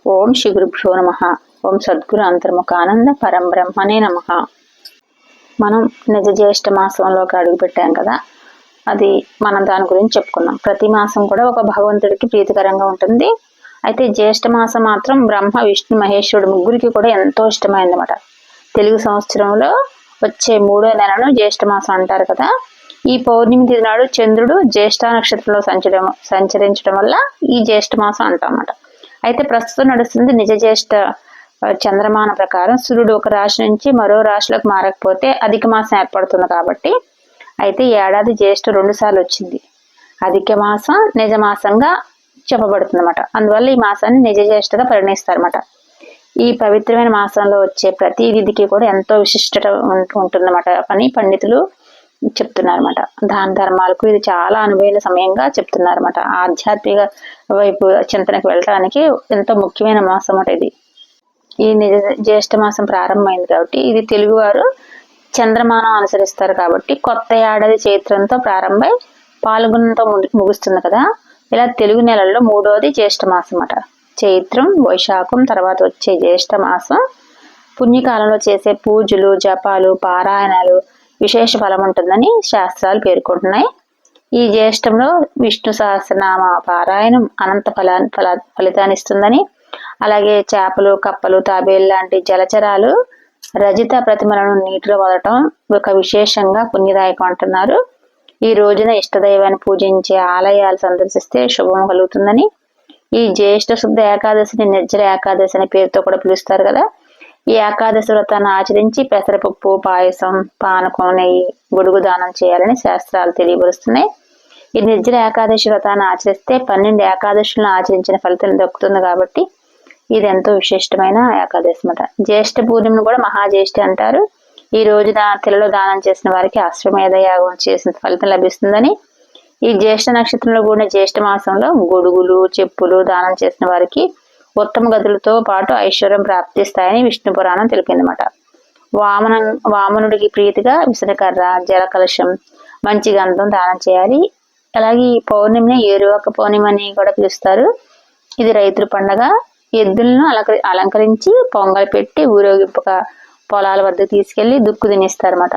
ఓం శ్రీ గురుభ్యో నమః. ఓం సద్గురు అంతర్ముఖానంద పరం బ్రహ్మనే నమః. మనం నిజ జ్యేష్ఠ మాసంలోకి అడుగు పెట్టాం కదా, అది మనం దాని గురించి చెప్పుకున్నాం. ప్రతి మాసం కూడా ఒక భగవంతుడికి ప్రీతికరంగా ఉంటుంది. అయితే జ్యేష్ఠ మాసం మాత్రం బ్రహ్మ విష్ణు మహేశ్వరుడు ముగ్గురికి కూడా ఎంతో ఇష్టమైందన్నమాట. తెలుగు సంవత్సరంలో వచ్చే 3వ నెలను జ్యేష్ఠ మాసం అంటారు కదా. ఈ పౌర్ణమి తిథి నాడు చంద్రుడు జ్యేష్ఠ నక్షత్రంలో సంచరించడం వల్ల ఈ జ్యేష్ఠ మాసం అంటామన్నమాట. అయితే ప్రస్తుతం నడుస్తుంది నిజ జ్యేష్ఠ చంద్రమాన ప్రకారం సూర్యుడు ఒక రాశి నుంచి మరో రాశిలోకి మారకపోతే అధిక మాసం ఏర్పడుతుంది. కాబట్టి అయితే ఈ ఏడాది జ్యేష్ఠ 2 సార్లు వచ్చింది. అధిక మాసం నిజ మాసంగా చెప్పబడుతుంది అన్నమాట. అందువల్ల ఈ మాసాన్ని నిజ జ్యేష్ఠగా పరిగణిస్తారన్నమాట. ఈ పవిత్రమైన మాసంలో వచ్చే ప్రతి తిథికి కూడా ఎంతో విశిష్టత ఉంటుందన్నమాట అని పండితులు చెప్తున్నారన్నమాట. దాన ధర్మాలకు ఇది చాలా అనువైన సమయంగా చెప్తున్నారన్నమాట. ఆధ్యాత్మిక వైపు చింతనకు వెళ్ళడానికి ఎంతో ముఖ్యమైన మాసం అన్నమాట ఇది. ఈ నిజ జ్యేష్ఠ మాసం ప్రారంభమైంది కాబట్టి ఇది తెలుగువారు చంద్రమానం అనుసరిస్తారు కాబట్టి కొత్త ఏడాది చైత్రంతో ప్రారంభమై పాల్గొనతో ముగుస్తుంది కదా. ఇలా తెలుగు నెలల్లో 3వది జ్యేష్ఠ మాసం అన్నమాట. చైత్రం, వైశాఖం తర్వాత వచ్చే జ్యేష్ఠ మాసం పుణ్యకాలంలో చేసే పూజలు, జపాలు, పారాయణాలు విశేష ఫలం ఉంటుందని శాస్త్రాలు పేర్కొంటున్నాయి. ఈ జ్యేష్ఠంలో విష్ణు సహస్రనామ పారాయణం అనంత ఫలితాన్ని ఇస్తుందని, అలాగే చేపలు, కప్పలు, తాబేలు లాంటి జలచరాలు రజిత ప్రతిమలను నీటిలో వదలటం ఒక విశేషంగా పుణ్యదాయకం అంటున్నారు. ఈ రోజున ఇష్టదైవాన్ని పూజించే ఆలయాలు సందర్శిస్తే శుభం కలుగుతుందని, ఈ జ్యేష్ఠ శుద్ధ ఏకాదశిని నిర్జల ఏకాదశి అనే పేరుతో కూడా పిలుస్తారు కదా. ఈ ఏకాదశి వ్రతాన్ని ఆచరించి పెసరపప్పు, పాయసం, పానకం, నెయ్యి, గొడుగు దానం చేయాలని శాస్త్రాలు తెలియపరుస్తున్నాయి. ఈ నిర్జల ఏకాదశి వ్రతాన్ని ఆచరిస్తే 12 ఏకాదశులను ఆచరించిన ఫలితం దక్కుతుంది కాబట్టి ఇది ఎంతో విశిష్టమైన ఏకాదశి అన్నమాట. జ్యేష్ఠ పూర్ణిమను కూడా మహాజ్యేష్ఠి అంటారు. ఈ రోజున తెల్లలో దానం చేసిన వారికి అశ్వమేధ యాగం చేసిన ఫలితం లభిస్తుందని, ఈ జ్యేష్ఠ నక్షత్రంలో కూడిన జ్యేష్ఠ మాసంలో గొడుగులు, చెప్పులు దానం చేసిన వారికి ఉత్తమ గతులతో పాటు ఐశ్వర్యం ప్రాప్తిస్తాయని విష్ణు పురాణం తెలిపిందన్నమాట. వామనుడికి ప్రీతిగా విసనకర్ర, జల కలశం, మంచి గంధం దానం చేయాలి. అలాగే ఈ పౌర్ణమిని ఏరువాక పౌర్ణమి అని కూడా పిలుస్తారు. ఇది రైతుల పండగ. ఎద్దులను అలంకరించి పొంగల్ పెట్టి ఊరేగింపుగా పొలాల వద్దకు తీసుకెళ్లి దుక్కు తినిస్తారన్నమాట.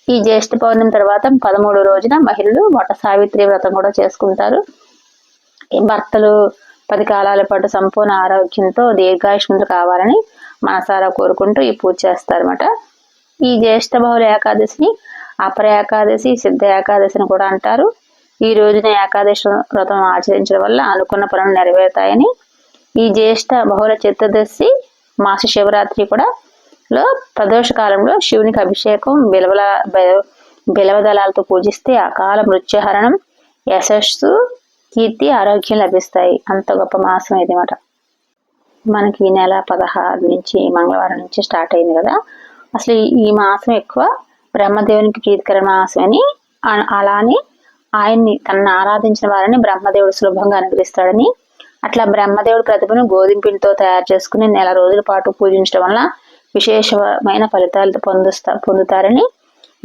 ఈ జ్యేష్ఠ పౌర్ణమి తర్వాత 13వ రోజున మహిళలు వట సావిత్రి వ్రతం కూడా చేసుకుంటారు. భర్తలు 10 కాలాల పాటు సంపూర్ణ ఆరోగ్యంతో దీర్ఘాయుష్మంతులు కావాలని మనసారా కోరుకుంటూ ఈ పూజ చేస్తారన్నమాట. ఈ జ్యేష్ఠ బహుళ ఏకాదశిని అపర ఏకాదశి, సిద్ధ ఏకాదశి అని కూడా అంటారు. ఈ రోజున ఏకాదశి వ్రతం ఆచరించడం వల్ల అనుకున్న పనులు నెరవేరుతాయని, ఈ జ్యేష్ఠ బహుళ చతుర్దశి మాస శివరాత్రి కూడా ప్రదోష కాలంలో శివునికి అభిషేకం, బిలవదళాలతో పూజిస్తే అకాల మృత్యుహరణం, యశస్సు, కీర్తి, ఆరోగ్యం లభిస్తాయి. అంత గొప్ప మాసం ఇది మాట. మనకి ఈ నెల 16 నుంచి మంగళవారం నుంచి స్టార్ట్ అయింది కదా. అసలు ఈ మాసం ఎక్కువ బ్రహ్మదేవునికి ప్రీతికర మాసం అని, అలానే ఆయన్ని తనను ఆరాధించిన వారిని బ్రహ్మదేవుడు సులభంగా అనుగ్రహిస్తాడని, అట్లా బ్రహ్మదేవుడు ప్రతిభను గోధుమ పిండితో తయారు చేసుకుని నెల రోజుల పాటు పూజించడం వల్ల విశేషమైన ఫలితాలు పొందుతారని,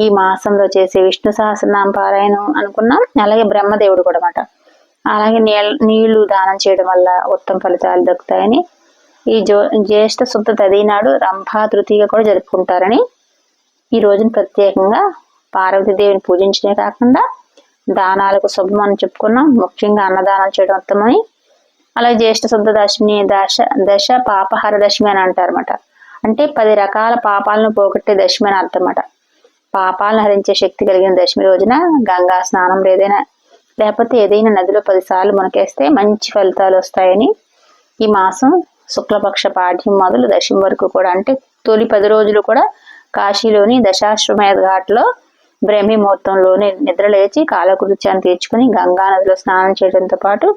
ఈ మాసంలో చేసే విష్ణు సహస్రనామ పారాయణం అనుకున్నాం. అలాగే బ్రహ్మదేవుడు కూడా మాట. అలాగే నీళ్లు దానం చేయడం వల్ల ఉత్తమ ఫలితాలు దక్కుతాయని, ఈ జ్యేష్ఠ శుద్ధ తది నాడు రంభా తృతీయ కూడా జరుపుకుంటారని, ఈ రోజున ప్రత్యేకంగా పార్వతీదేవిని పూజించడమే కాకుండా దానాలకు శుభం అని చెప్పుకున్నాం. ముఖ్యంగా అన్నదానం చేయడం ఉత్తమని. అలాగే జ్యేష్ఠ శుద్ధ దశమి దశ పాపహార దశమి అని అంటారన్నమాట. అంటే 10 రకాల పాపాలను పోగొట్టే దశమి అని అర్థం అన్నమాట. పాపాలను హరించే శక్తి కలిగిన దశమి రోజున గంగా స్నానం లేకపోతే ఏదైనా నదిలో 10 సార్లు మునకేస్తే మంచి ఫలితాలు వస్తాయని, ఈ మాసం శుక్లపక్ష పాఠ్యం మొదలు దశమి వరకు కూడా, అంటే తొలి 10 రోజులు కూడా కాశీలోని దశాశ్వమేధ ఘాట్లో బ్రహ్మీ ముహూర్తంలోనే నిద్ర లేచి కాలకృత్యాన్ని తీర్చుకుని గంగా నదిలో స్నానం చేయడంతో పాటు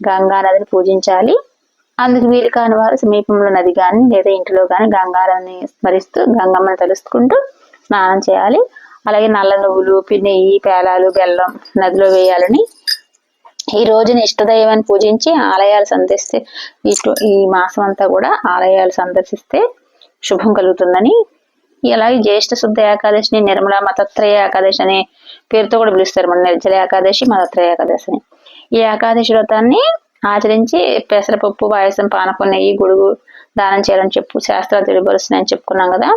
గంగా నదిని పూజించాలి. అందుకు వీలు కాని వారు సమీపంలో నది కానీ లేదా ఇంటిలో కానీ గంగానదిని స్మరిస్తూ గంగమ్మని తలుసుకుంటూ స్నానం చేయాలి. అలాగే నల్ల నువ్వులు, నెయ్యి, పేలాలు, బెల్లం నదిలో వేయాలని, ఈ రోజున ఇష్టదైవాన్ని పూజించి ఆలయాలు సందర్శిస్తే ఈ మాసం అంతా కూడా ఆలయాలు సందర్శిస్తే శుభం కలుగుతుందని, అలాగే జ్యేష్ఠ శుద్ధ ఏకాదశిని నిర్మల మతత్రయ ఏకాదశి అనే పేరుతో కూడా పిలుస్తారు. మన నిర్జల ఏకాదశి, మతత్రయ ఏకాదశి అని. ఈ ఏకాదశి వ్రతాన్ని ఆచరించి పెసరపప్పు, పాయసం, పానకం, నెయ్యి, గొడుగు దానం చేయాలని శాస్త్రాలు తెలియపరుస్తున్నాయని చెప్పుకున్నాం కదా.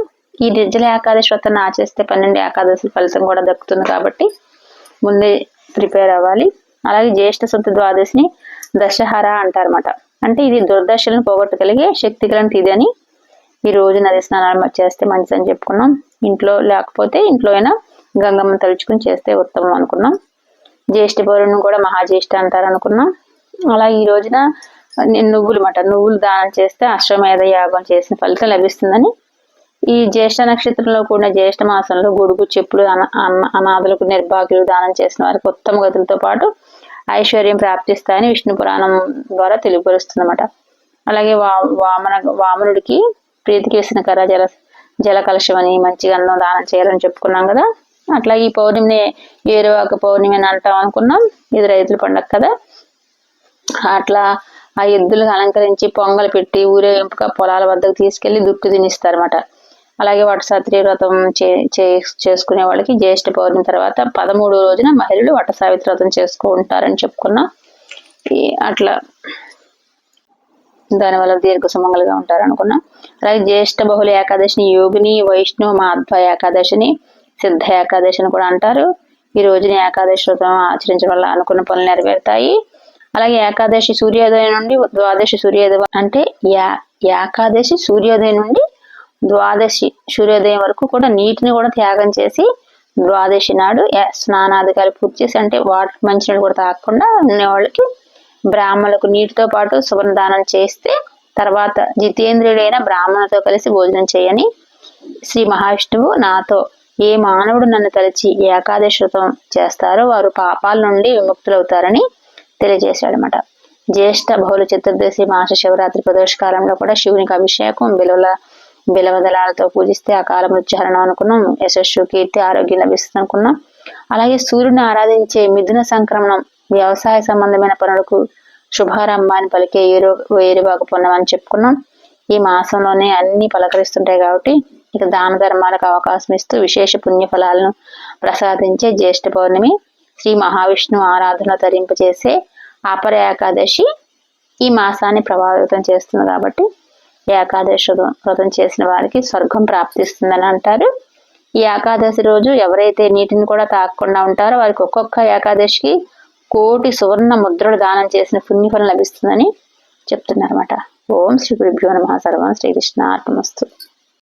ఈ నిర్జల ఏకాదశి వ్రతాన్ని ఆచరిస్తే 12 ఏకాదశి ఫలితం కూడా దక్కుతుంది కాబట్టి ముందే ప్రిపేర్ అవ్వాలి. అలాగే జ్యేష్ఠ శుద్ధ ద్వాదశిని దశహర అంటారన్నమాట. అంటే ఇది దుర్దశలను పోగొట్టగలిగే శక్తిగల తిథి అని ఈ రోజు నది స్నానాలు చేస్తే మంచిదని చెప్పుకున్నాం. ఇంట్లో లేకపోతే ఇంట్లో అయినా గంగమ్మను తలుచుకుని చేస్తే ఉత్తమం అనుకున్నాం. జ్యేష్ఠ పౌర్ణమిని కూడా మహాజ్యేష్ఠ అంటారు అనుకున్నాం. అలా ఈ రోజున నువ్వులు దానం చేస్తే అశ్వమేధ యాగం చేసిన ఫలితం లభిస్తుందని, ఈ జ్యేష్ఠ నక్షత్రంలో కూడిన జ్యేష్ఠ మాసంలో గొడుగు, చెప్పులు అనాథులకు, నిర్భాగ్యులు దానం చేసిన వారికి ఉత్తమ గతులతో పాటు ఐశ్వర్యం ప్రాప్తిస్తాయని విష్ణు పురాణం ద్వారా తెలియపరుస్తుందన్నమాట. అలాగే వామనుడికి ప్రీతికి వేసిన కర్ర జల కలశం అని, మంచిగా అన్నం దానం చేయాలని చెప్పుకున్నాం కదా. అట్లా ఈ పౌర్ణమిని ఏరువాక పౌర్ణమి అని అంటాం అనుకున్నాం. ఇది రైతుల పండుగ కదా. అట్లా ఆ ఎద్దులకు అలంకరించి పొంగలు పెట్టి ఊరేగింపుగా పొలాల వద్దకు తీసుకెళ్లి దుక్కు తినిస్తారన్నమాట. అలాగే వటసావిత్రి వ్రతం చేసుకునే వాళ్ళకి జ్యేష్ఠ పౌర్ణమి తర్వాత 13వ రోజున మహిళలు వటసావిత్రి వ్రతం చేసుకుంటారని చెప్పుకున్నాం. అట్లా దానివల్ల దీర్ఘ సుమంగలుగా ఉంటారు అనుకున్నాం. అలాగే జ్యేష్ఠ బహుళ ఏకాదశిని యోగిని, వైష్ణవ, మాధ్వ ఏకాదశిని, సిద్ధ ఏకాదశిని కూడా అంటారు. ఈ రోజున ఏకాదశి వ్రతం ఆచరించడం వల్ల అనుకున్న పనులు నెరవేరుతాయి. అలాగే ఏకాదశి సూర్యోదయం నుండి ద్వాదశి సూర్యోదయం అంటే ఏకాదశి సూర్యోదయం నుండి ద్వాదశి సూర్యోదయం వరకు కూడా నీటిని కూడా త్యాగం చేసి ద్వాదశి నాడు స్నానాధికారి పూర్తి చేసి, అంటే వాటర్ మంచినీళ్ళు కూడా తాగకుండా ఉండే వాళ్ళకి బ్రాహ్మణులకు నీటితో పాటు సువర్ణదానం చేస్తే తర్వాత జితేంద్రియుడైన బ్రాహ్మణులతో కలిసి భోజనం చేయని శ్రీ మహావిష్ణువు నాతో ఏ మానవుడు నన్ను తలచి ఏకాదశి వ్రతం చేస్తారో వారు పాపాల నుండి విముక్తులవుతారని తెలియజేశాడనమాట. జ్యేష్ఠ బహుళ చతుర్దశి మాస శివరాత్రి ప్రదోష కాలంలో కూడా శివునికి అభిషేకం, బిలవదళాలతో పూజిస్తే అకాల మృత్యుహరణం అనుకున్నాం. యశస్సు, కీర్తి, ఆరోగ్యం లభిస్తుంది అనుకున్నాం. అలాగే సూర్యుని ఆరాధించే మిథున సంక్రమణం వ్యవసాయ సంబంధమైన పనులకు శుభారంభాన్ని పలికే ఏరువాక పుణ్యం అని చెప్పుకున్నాం. ఈ మాసంలోనే అన్ని పలకరిస్తుంటాయి కాబట్టి ఇక దాన ధర్మాలకు అవకాశం ఇస్తూ విశేష పుణ్య ఫలాలను ప్రసాదించే జ్యేష్ఠ పౌర్ణమి శ్రీ మహావిష్ణువు ఆరాధన తరింపచేసే అపర ఏకాదశి ఈ మాసాన్ని ప్రభావితం చేస్తుంది కాబట్టి ఏకాదశి వ్రతం చేసిన వారికి స్వర్గం ప్రాప్తిస్తుందని అంటారు. ఈ ఏకాదశి రోజు ఎవరైతే నీటిని కూడా తాగకుండా ఉంటారో వారికి ఒక్కొక్క ఏకాదశికి 1,000,000 సువర్ణ ముద్రలు దానం చేసిన పుణ్యఫలం లభిస్తుందని చెప్తున్నారన్నమాట. ఓం శ్రీ గురుభ్యో నమః. సర్వం శ్రీకృష్ణార్పణమస్తు.